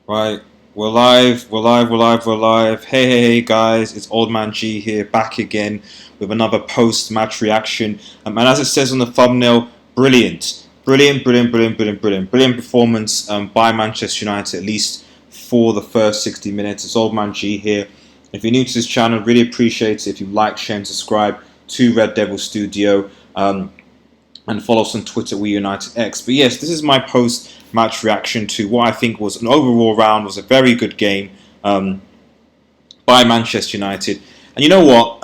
Right, we're live. Hey, guys, it's Old Man G here, back again with another post-match reaction. And as it says on the thumbnail, brilliant performance by Manchester United, at least for the first 60 minutes. It's Old Man G here. If you're new to this channel, really appreciate it if you like, share, and subscribe to Red Devil Studio. And follow us on Twitter, We United X. But yes, this is my post-match reaction to what I think was an overall round, was a very good game by Manchester United. And you know what?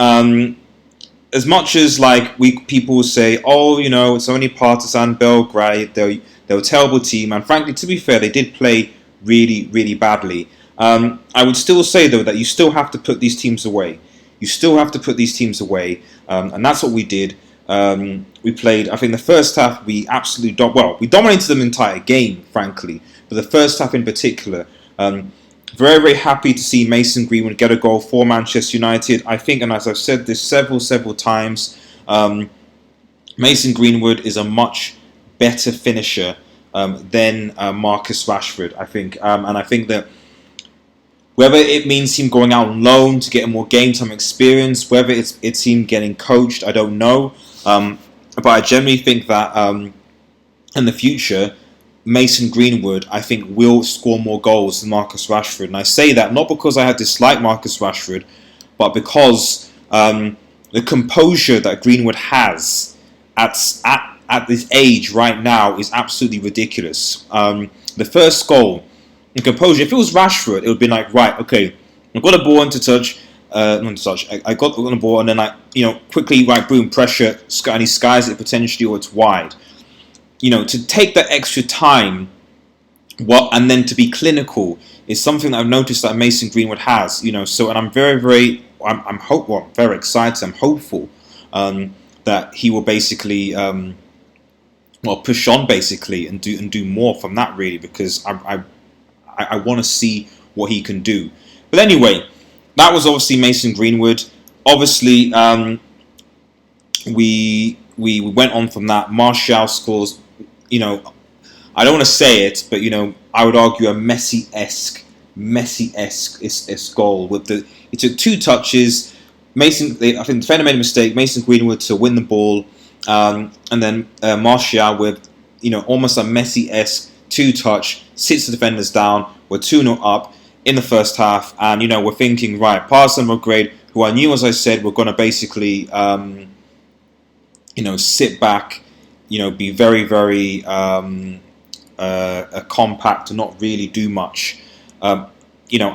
As much as like people say, oh, you know, it's only Partizan, Belgrade, they're a terrible team, and frankly, to be fair, they did play really badly. I would still say though that you still have to put these teams away. You still have to put these teams away, and that's what we did. We played, I think the first half we absolutely we dominated them the entire game, frankly, but the first half in particular. Very happy to see Mason Greenwood get a goal for Manchester United. I think, and as I've said this several times, Mason Greenwood is a much better finisher than Marcus Rashford, I think, and I think that whether it means him going out on loan to get more game time experience, whether it's him getting coached, I don't know. But I generally think that in the future, Mason Greenwood, I think, will score more goals than Marcus Rashford. And I say that not because I dislike Marcus Rashford, but because the composure that Greenwood has at this age right now is absolutely ridiculous. The first goal, the composure, if it was Rashford, it would be like, right, okay, I've got a ball into touch. I got on the ball and then quickly, right, boom, pressure, and he skies it potentially, or it's wide. To take that extra time, and then to be clinical is something that I've noticed that Mason Greenwood has. So, and I'm very excited. I'm hopeful that he will basically, push on basically and do more from that, really, because I want to see what he can do. But anyway. That was obviously Mason Greenwood. Obviously, we went on from that. Martial scores, I don't want to say it, but I would argue a Messi-esque goal. He took two touches. I think the defender made a mistake. Mason Greenwood to win the ball, and then Martial with almost a Messi-esque two-touch, sits the defenders down. We're 2-0 up in the first half, and we're thinking, right, Partizan Belgrade, who I knew, as I said, were going to basically sit back, be very compact and not really do much. I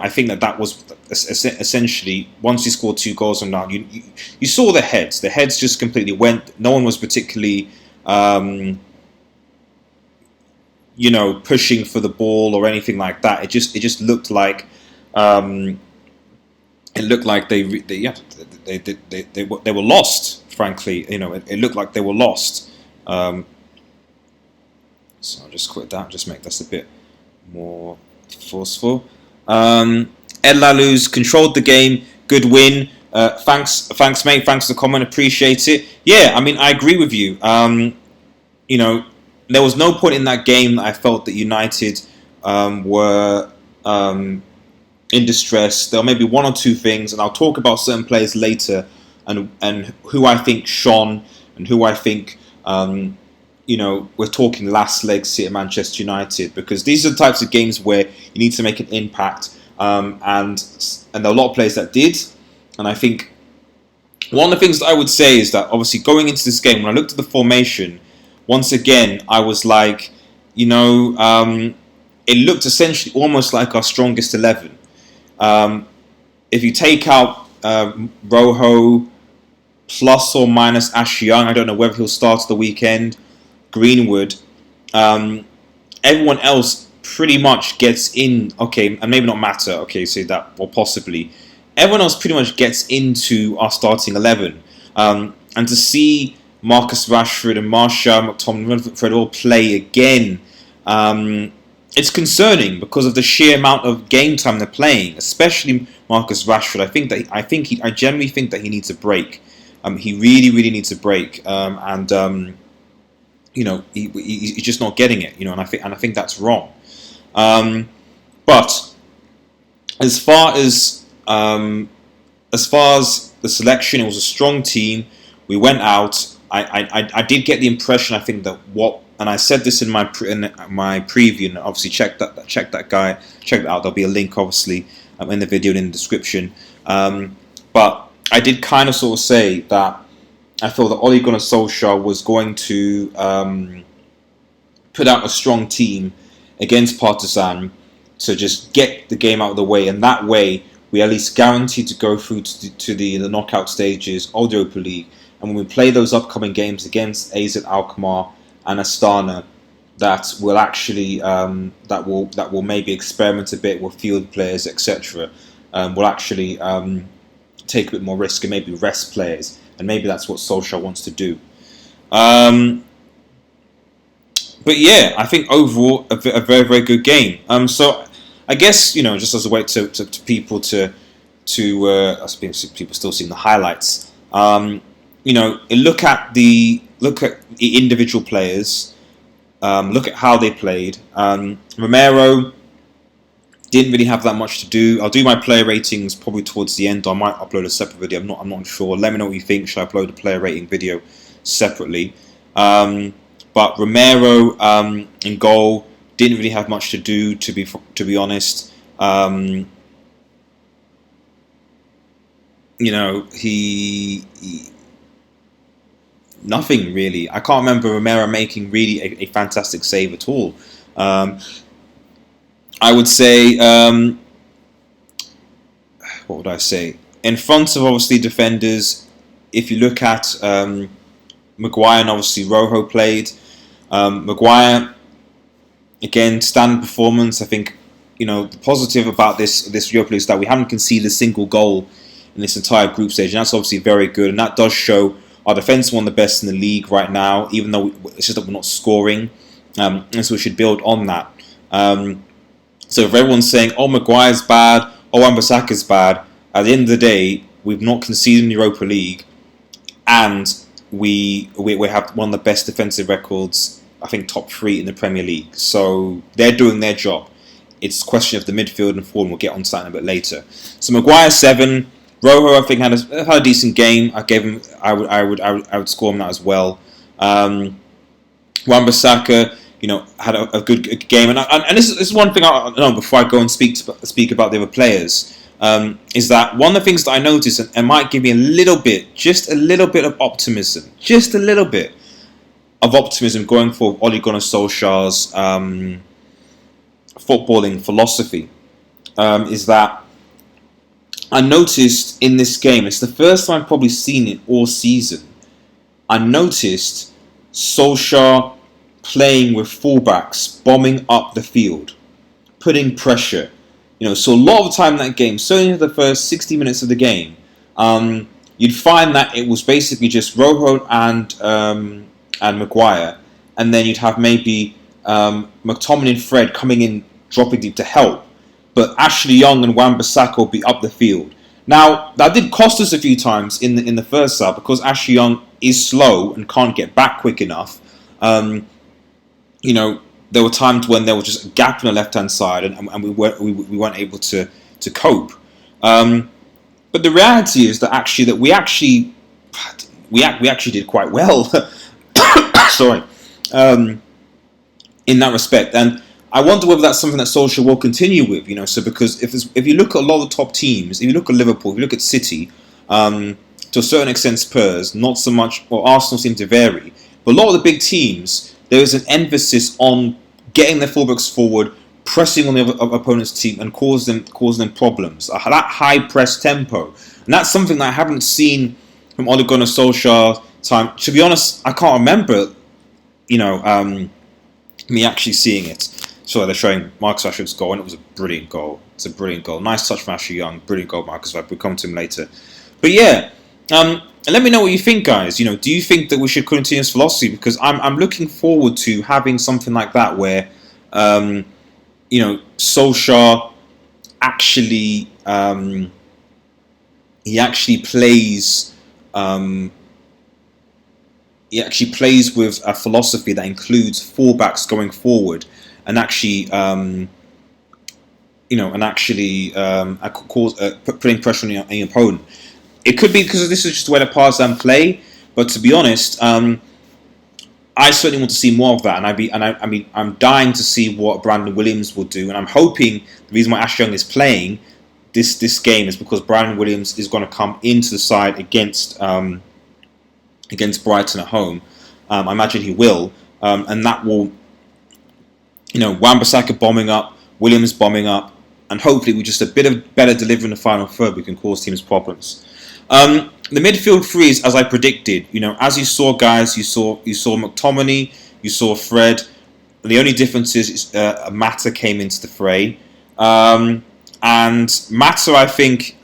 think that was essentially, once you scored two goals on down, you saw the heads just completely went. No one was particularly pushing for the ball or anything like that. It just looked like they were lost. Frankly, it looked like they were lost. So I'll just quit that. Just make this a bit more forceful. Ed Laluz controlled the game. Good win. Thanks, mate. Thanks for the comment. Appreciate it. Yeah, I mean, I agree with you. There was no point in that game that I felt that United were in distress. There were maybe one or two things, and I'll talk about certain players later, and who I think shone, and who I think we're talking last leg sit at Manchester United, because these are the types of games where you need to make an impact, and there are a lot of players that did, and I think one of the things that I would say is that obviously going into this game, when I looked at the formation. Once again, I was like, it looked essentially almost like our strongest 11. If you take out Rojo, plus or minus Ash Young, I don't know whether he'll start the weekend, Greenwood, everyone else pretty much gets in, okay, and maybe not Mata, okay, say that, or possibly. Everyone else pretty much gets into our starting 11. And to see Marcus Rashford and Martial, McTominay all play again. It's concerning because of the sheer amount of game time they're playing, especially Marcus Rashford. I generally think that he needs a break. He really needs a break, he's just not getting it. And I think that's wrong. But But as far as the selection, it was a strong team. We went out. I did get the impression, I think, that and I said this in my preview, and obviously check that out. There'll be a link, obviously, in the video and in the description. But I did kind of sort of say that I thought that Ole Gunnar Solskjaer was going to put out a strong team against Partizan to just get the game out of the way, and that way we at least guaranteed to go through to the knockout stages of the Europa League. And when we play those upcoming games against AZ Alkmaar and Astana, that will actually that will maybe experiment a bit with field players, etc. Will actually take a bit more risk and maybe rest players, and maybe that's what Solskjaer wants to do. But yeah, I think overall a very, very good game. So I guess, just as a way to people to people still seeing the highlights. Look at the individual players. Look at how they played. Romero didn't really have that much to do. I'll do my player ratings probably towards the end. I might upload a separate video. I'm not sure. Let me know what you think. Should I upload a player rating video separately? But Romero in goal didn't really have much to do. To be honest, he nothing really. I can't remember Romero making really a fantastic save at all. I would say, what would I say? In front of obviously defenders, if you look at Maguire and obviously Rojo played. Maguire, again, standard performance. I think, the positive about this Europa League is that we haven't conceded a single goal in this entire group stage, and that's obviously very good. And that does show our defence is one of the best in the league right now, even though it's just that we're not scoring. And so we should build on that. So if everyone's saying, oh, Maguire's bad, oh, Wan-Bissaka's bad, at the end of the day, we've not conceded in the Europa League, and we have one of the best defensive records, I think top 3 in the Premier League. So they're doing their job. It's a question of the midfield and forward. We'll get on to that a bit later. So Maguire 7, Rojo I think had a decent game. I would score him that as well. Wan-Bissaka, had a good game. And this is one thing I know before I go and speak about the other players. Is that one of the things that I noticed, and might give me just a little bit of optimism, going for Ole Gunnar Solskjaer's footballing philosophy, is that I noticed in this game, it's the first time I've probably seen it all season, I noticed Solskjaer playing with fullbacks, bombing up the field, putting pressure. So a lot of the time in that game, certainly the first 60 minutes of the game, you'd find that it was basically just Rojo and Maguire, and then you'd have maybe McTominay and Fred coming in, dropping deep to help, but Ashley Young and Wan-Bissaka would be up the field. Now that did cost us a few times in the first half because Ashley Young is slow and can't get back quick enough. There were times when there was just a gap on the left-hand side, and we weren't able to cope. But the reality is that we actually did quite well. Sorry, in that respect, and I wonder whether that's something that Solskjaer will continue with. So because if you look at a lot of the top teams, if you look at Liverpool, if you look at City, to a certain extent Spurs, not so much. Well, Arsenal seem to vary, but a lot of the big teams, there is an emphasis on getting their fullbacks forward, pressing on the opponent's team, and causing them problems. That high press tempo, and that's something that I haven't seen from Ole Gunnar Solskjaer time. To be honest, I can't remember, me actually seeing it. So they're showing Marcus Rashford's goal, and it was a brilliant goal. It's a brilliant goal. Nice touch from Ashley Young. Brilliant goal, Marcus. We'll come to him later. But yeah. Let me know what you think, guys. Do you think that we should continue this philosophy? Because I'm looking forward to having something like that where, Solskjaer actually he actually plays with a philosophy that includes fullbacks going forward and actually and actually putting pressure on your opponent. It could be because this is just the way the Partizan play, but to be honest, I certainly want to see more of that, and I'm dying to see what Brandon Williams will do, and I'm hoping the reason why Ashley Young is playing this game is because Brandon Williams is going to come into the side against Brighton at home. I imagine he will, and that will, Wan-Bissaka bombing up, Williams bombing up, and hopefully with just a bit of better delivery in the final third, we can cause teams problems. The midfield threes, as I predicted, as you saw, guys, you saw McTominay, you saw Fred. The only difference is Mata came into the fray, and Mata, I think,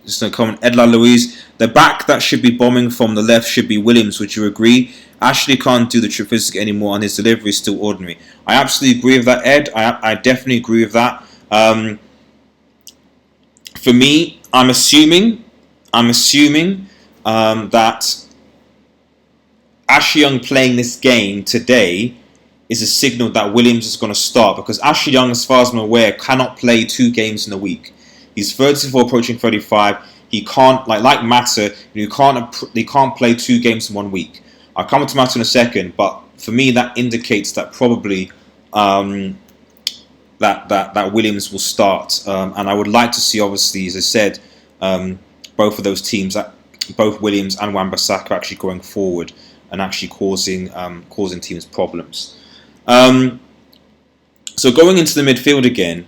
just a comment, Edla Louise, the back that should be bombing from the left should be Williams. Would you agree? Ashley can't do the trip physics anymore, and his delivery is still ordinary. I absolutely agree with that, Ed. I definitely agree with that. For me, I'm assuming that Ashley Young playing this game today is a signal that Williams is going to start, because Ashley Young, as far as I'm aware, cannot play 2 games in a week. He's 34, approaching 35. He can't, like Mata, he can't play 2 games in 1 week. I'll come to Mata in a second, but for me that indicates that probably that Williams will start, and I would like to see, obviously, as I said, both of those teams, both Williams and Wan-Bissaka, actually going forward and actually causing teams problems. So going into the midfield again,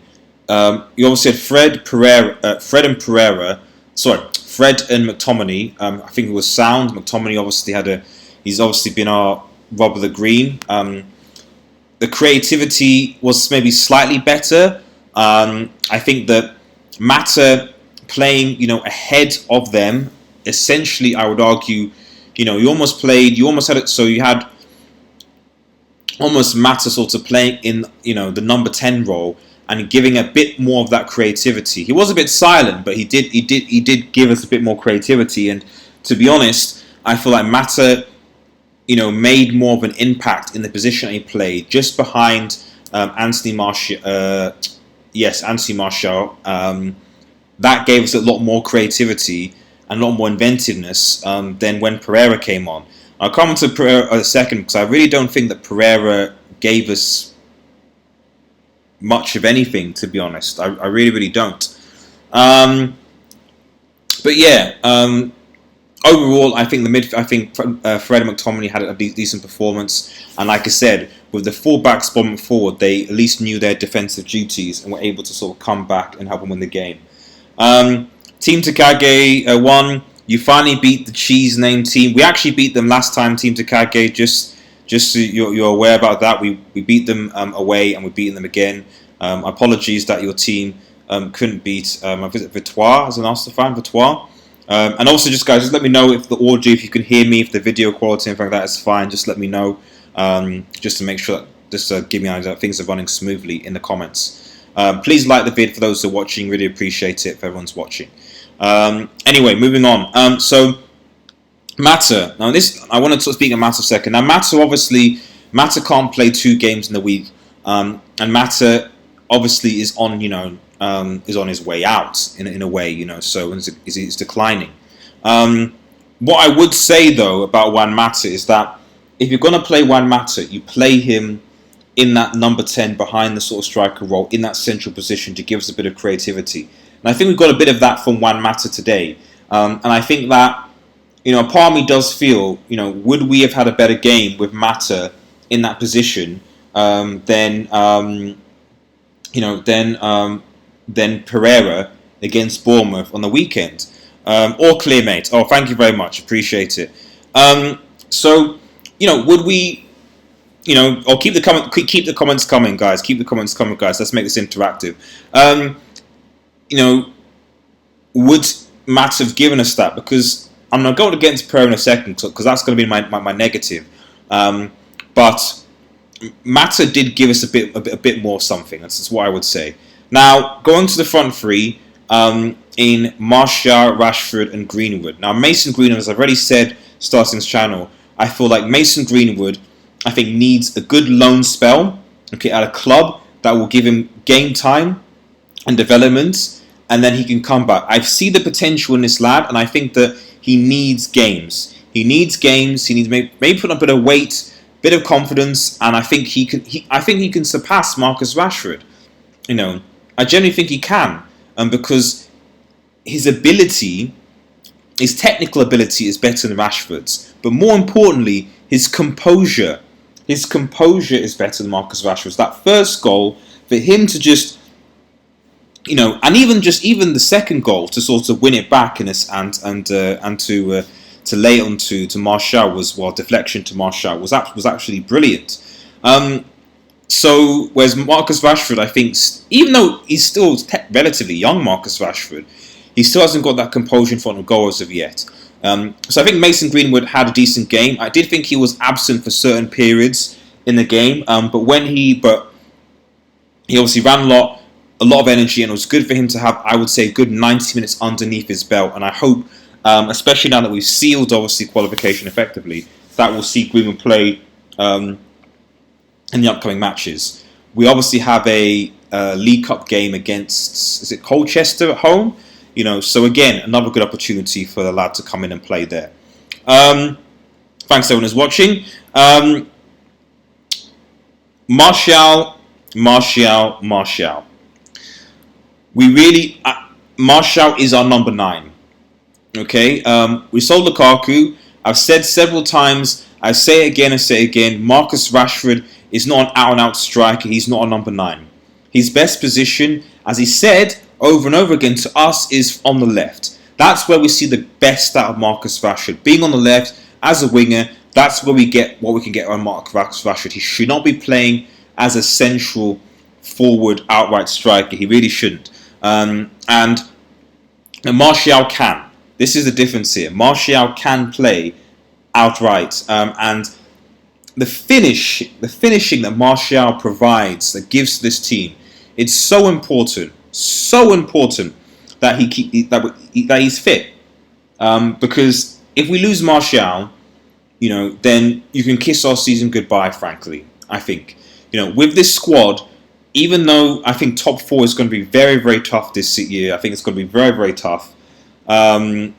you obviously had Fred and McTominay. I think it was sound. McTominay obviously he's obviously been our Rob of the Green. The creativity was maybe slightly better. I think that Mata playing, ahead of them, essentially, I would argue, you almost had it, so you had almost Mata sort of playing in, the number 10 role and giving a bit more of that creativity. He was a bit silent, but he did give us a bit more creativity, and to be honest, I feel like Mata, made more of an impact in the position he played, just behind Anthony Martial. Anthony Martial. That gave us a lot more creativity and a lot more inventiveness than when Pereira came on. I'll come to Pereira in a second, because I really don't think that Pereira gave us much of anything, to be honest. I really, really don't. But yeah, overall, I think Fred and McTominay had a decent performance, and like I said, with the full-backs bombing forward, they at least knew their defensive duties and were able to sort of come back and help them win the game. Team Takagi won. You finally beat the cheese name team. We actually beat them last time, Team Takagi. Just so you're aware about that. We beat them away, and we're beating them again. Apologies that your team couldn't beat Victoire as an Arsenal fan. Victoire. And also, just guys, just let me know if the audio, if you can hear me, if the video quality and everything like that is fine. Just let me know, just to make sure, just to give me an idea that things are running smoothly in the comments. Please like the vid for those who are watching. Really appreciate it if everyone's watching. Anyway, moving on. So Mata. Now I want to speak of Mata for a second. Now Mata can't play 2 games in the week, and Mata obviously is on his way out in a way, so he's declining. What I would say though about Juan Mata is that if you're going to play Juan Mata, you play him in that number 10 behind the sort of striker role, in that central position, to give us a bit of creativity. And I think we've got a bit of that from Juan Mata today. And I think that, part of me does feel, would we have had a better game with Mata in that position than Pereira against Bournemouth on the weekend, or Clearmate. Oh, thank you very much, appreciate it. So, would we, or keep the comments coming, guys. Keep the comments coming, guys. Let's make this interactive. Would Matt have given us that? Because I'm going to go against Pereira in a second, because that's going to be my negative. But Mata did give us a bit more something. That's what I would say. Now, going to the front three, in Martial, Rashford, and Greenwood. Now, Mason Greenwood, as I've already said, starting this channel, I feel like Mason Greenwood, I think, needs a good loan spell, at a club that will give him game time, and development, and then he can come back. I see the potential in this lad, and I think that he needs games. He needs games. He needs maybe put a bit of weight, bit of confidence, and I think he can. I think he can surpass Marcus Rashford. I genuinely think he can, because his ability, his technical ability, is better than Rashford's. But more importantly, his composure. His composure is better than Marcus Rashford's. That first goal, for him to just, and even the second goal to sort of win it back and to lay it on to Martial deflection to Martial was actually brilliant. So whereas Marcus Rashford, I think, even though he's still relatively young, Marcus Rashford, he still hasn't got that composure in front of goal as of yet. So I think Mason Greenwood had a decent game. I did think he was absent for certain periods in the game, but he obviously ran a lot of energy, and it was good for him to have, I would say, a good 90 minutes underneath his belt. And I hope, especially now that we've sealed obviously qualification effectively, that we'll see Greenwood play in the upcoming matches. We obviously have a League Cup game against, is it Colchester at home? So again, another good opportunity for the lad to come in and play there. Thanks everyone who's watching. Martial. Martial is our number 9. Okay, we sold Lukaku. I've said several times, I say it again, Marcus Rashford is not an out-and-out striker. He's not a number 9. His best position, as he said over and over again to us, is on the left. That's where we see the best out of Marcus Rashford. Being on the left as a winger, that's where we get what we can get on Marcus Rashford. He should not be playing as a central forward outright striker. He really shouldn't. And Martial can. This is the difference here. Martial can play outright, and the finishing that Martial provides, that gives to this team, it's so important that he's fit. Because if we lose Martial, then you can kiss our season goodbye. Frankly, I think with this squad, even though I think top 4 is going to be very, very tough this year, I think it's going to be very, very tough. The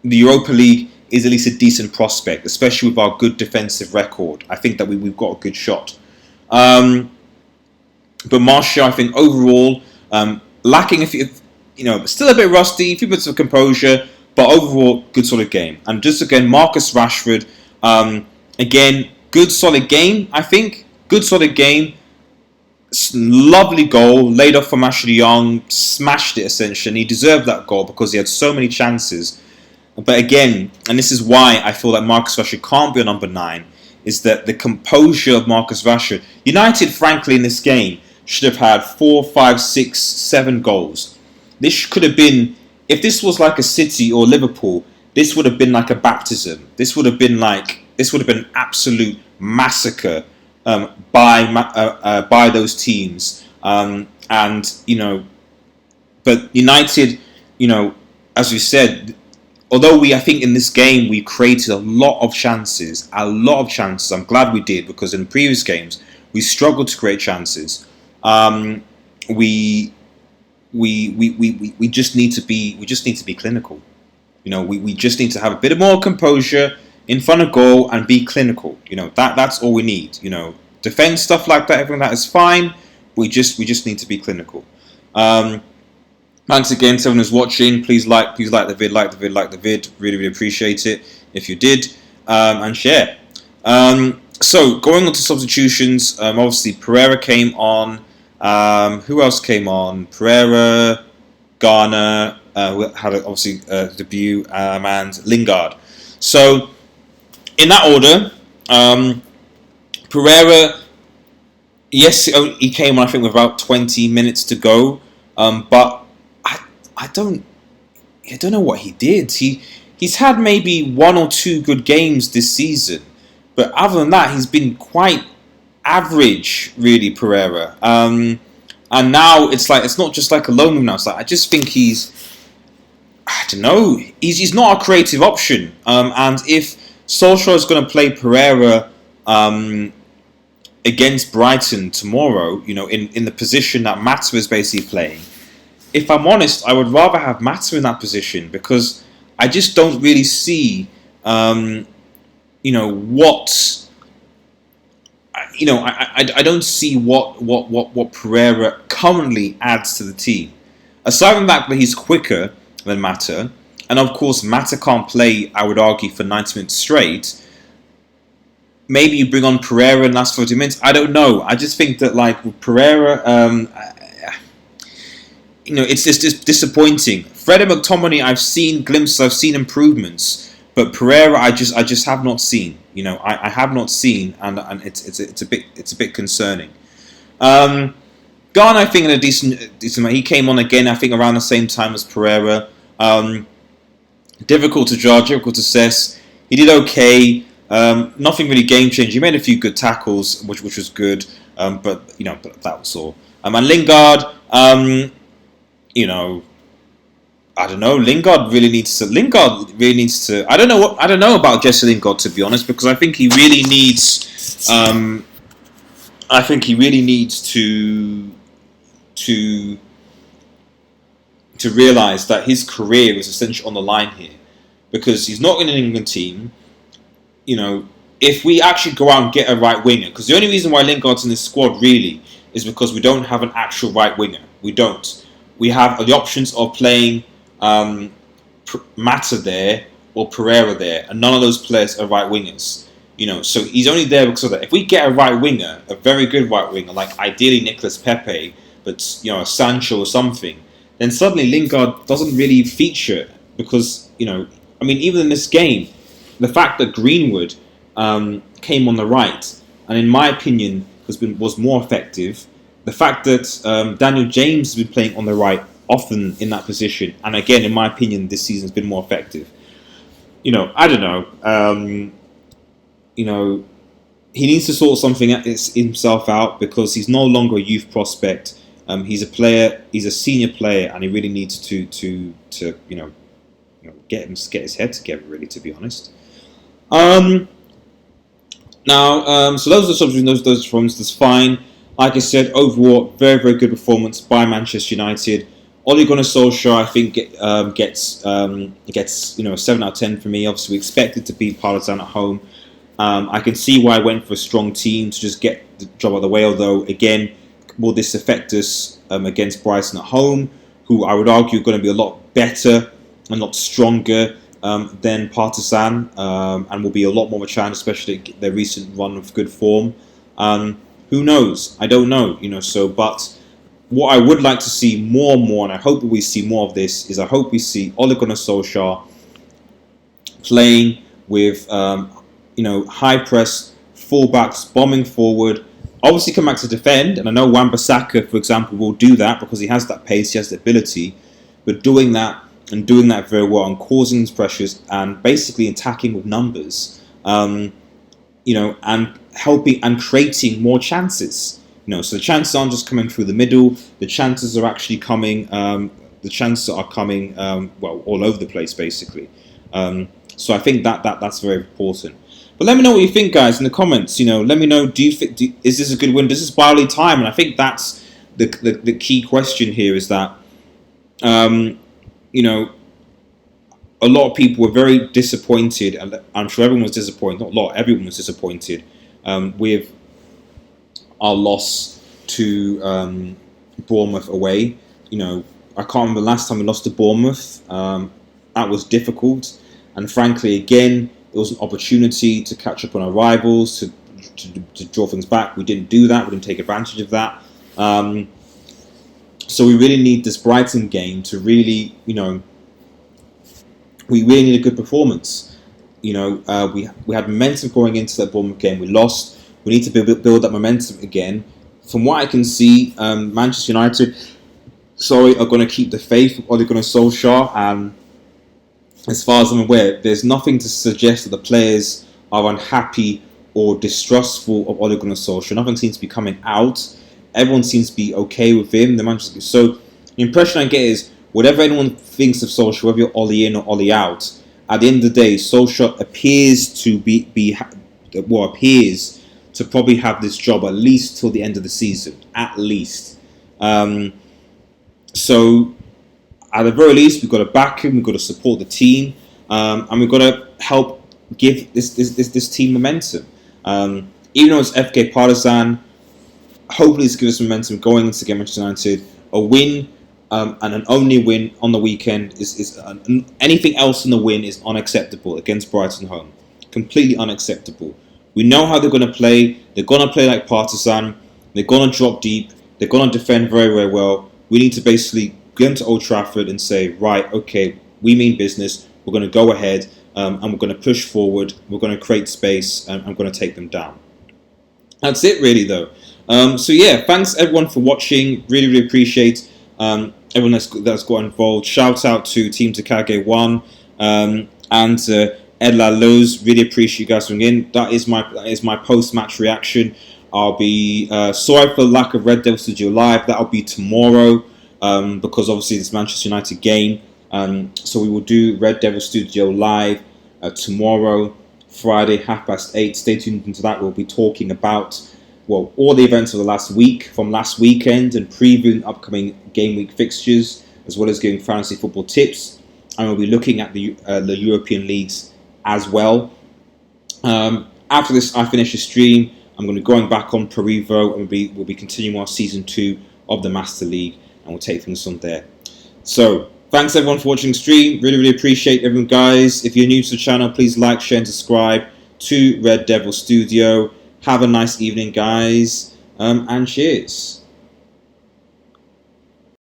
Europa League is at least a decent prospect, especially with our good defensive record. I think that we've got a good shot. But Martial, I think overall, lacking still a bit rusty, a few bits of composure, but overall good solid game. And just again, Marcus Rashford, again, good solid game. I think good solid game. Lovely goal, laid off from Ashley Young, smashed it essentially, and he deserved that goal because he had so many chances. But again, and this is why I feel that Marcus Rashford can't be a number 9, is that the composure of Marcus Rashford. United, frankly, in this game should have had 4, 5, 6, 7 goals. This could have been, if this was like a City or Liverpool, this would have been like a baptism. This would have been an absolute massacre by those teams, but United, as we said, although I think in this game we created a lot of chances. I'm glad we did, because in previous games we struggled to create chances. We just need to be clinical. We just need to have a bit more composure in front of goal and be clinical. That's all we need. Defend stuff like that, everything that is fine. We just need to be clinical. Thanks again to everyone who's watching. Please like the vid. Really, really appreciate it if you did, and share. So going on to substitutions, obviously Pereira came on. Who else came on? Pereira, Gunnar, had obviously a debut, and Lingard. So in that order, Pereira, yes, he came on I think with about 20 minutes to go, but I don't know what he did. He's had maybe 1 or 2 good games this season, but other than that, he's been quite average, really, Pereira. And now it's not just like a loan move now. It's like I just think he's not a creative option. And if Solskjaer is going to play Pereira against Brighton tomorrow, in the position that Mata is basically playing, if I'm honest, I would rather have Mata in that position because I just don't really see, what. I don't see what Pereira currently adds to the team. Aside from the fact that he's quicker than Mata, and of course Mata can't play, I would argue, for 90 minutes straight. Maybe you bring on Pereira and last 40 minutes. I don't know. I just think that with Pereira, it's just disappointing. Fred and McTominay, I've seen glimpses, I've seen improvements, but Pereira, I just have not seen. I have not seen, and it's a bit concerning. Ghana, I think, in a decent. He came on again, I think, around the same time as Pereira. Difficult to judge, difficult to assess. He did okay. Nothing really game changing. He made a few good tackles, which was good. But that was all. And Lingard, I don't know. Lingard really needs to. I don't know about Jesse Lingard, to be honest, because I think he really needs. I think he really needs to realise that his career is essentially on the line here, because he's not in an England team. If we actually go out and get a right winger, because the only reason why Lingard's in this squad really is because we don't have an actual right winger. We don't. We have the options of playing Mata there or Pereira there, and none of those players are right wingers. So he's only there because of that. If we get a right winger, a very good right winger, like ideally Nicolas Pepe, but a Sancho or something, then suddenly Lingard doesn't really feature because even in this game, the fact that Greenwood came on the right, and in my opinion was more effective. The fact that Daniel James has been playing on the right often in that position, and again, in my opinion, this season has been more effective. I don't know. He needs to sort something himself out because he's no longer a youth prospect. He's a player. He's a senior player, and he really needs to get his head together. Really, to be honest. Now, so those are the subjects. Those performances. That's fine. Like I said, overall, very, very good performance by Manchester United. Ole Gunnar Solskjaer, I think, gets a 7 out of 10 for me. Obviously, we expected to beat Partizan at home. I can see why I went for a strong team to just get the job out of the way. Although, again, will this affect us against Brighton at home, who I would argue are going to be a lot better and a lot stronger than Partizan, and will be a lot more of a challenge, especially their recent run of good form. Who knows? I don't know. But what I would like to see more and more, and I hope that we see more of this, is I hope we see Ole Gunnar Solskjaer playing with high press, fullbacks, bombing forward, obviously come back to defend, and I know Wan-Bissaka, for example, will do that because he has that pace, he has the ability, but doing that very well and causing these pressures and basically attacking with numbers, and helping and creating more chances. So the chances aren't just coming through the middle. The chances are actually coming. All over the place, basically. So I think that's very important. But let me know what you think, guys, in the comments. Let me know. Is this a good win? Does this buy early time? And I think that's the key question here. Is that a lot of people were very disappointed, and I'm sure everyone was disappointed. Not a lot. Everyone was disappointed with our loss to Bournemouth away. I can't remember the last time we lost to Bournemouth. That was difficult, and frankly, again, it was an opportunity to catch up on our rivals, to draw things back. We didn't do that. We didn't take advantage of that. So we really need this Brighton game to really, we really need a good performance. We had momentum going into that Bournemouth game. We lost. We need to build that momentum again. From what I can see, Manchester United, are going to keep the faith of Ole Gunnar Solskjaer. And as far as I'm aware, there's nothing to suggest that the players are unhappy or distrustful of Ole Gunnar Solskjaer. Nothing seems to be coming out. Everyone seems to be okay with him. So the impression I get is, whatever anyone thinks of Solskjaer, whether you're Ole in or Ole out, at the end of the day, Solskjaer appears to appears to probably have this job at least till the end of the season. At least. So at the very least, we've got to back him, we've got to support the team, and we've got to help give this team momentum. Even though it's FK Partizan, hopefully this gives us momentum going into Manchester United. A win and an only win on the weekend is anything else in the win is unacceptable against Brighton home. Completely unacceptable. We know how they're going to play. They're going to play like Partizan. They're going to drop deep. They're going to defend very, very well. We need to basically get into Old Trafford and say, right, okay, we mean business. We're going to go ahead and we're going to push forward. We're going to create space and I'm going to take them down. That's it, really, though. So yeah, thanks everyone for watching. Really, really appreciate everyone that's got involved. Shout out to Team Takage1 and Ed Laloz. Really appreciate you guys coming in. That is my post-match reaction. I'll be sorry for the lack of Red Devil Studio Live. That'll be tomorrow because obviously it's Manchester United game. So we will do Red Devil Studio Live tomorrow, Friday, 8:30. Stay tuned into that. We'll be talking about all the events of the last week from last weekend and previewing upcoming game week fixtures, as well as giving fantasy football tips. And we'll be looking at the European leagues as well. After this, I finish the stream. I'm going to be going back on Perivo and we'll be continuing our season 2 of the Master League, and we'll take things from there. So thanks everyone for watching the stream. Really, really appreciate everyone, guys. If you're new to the channel, please like, share, and subscribe to Red Devil Studio. Have a nice evening, guys, and cheers.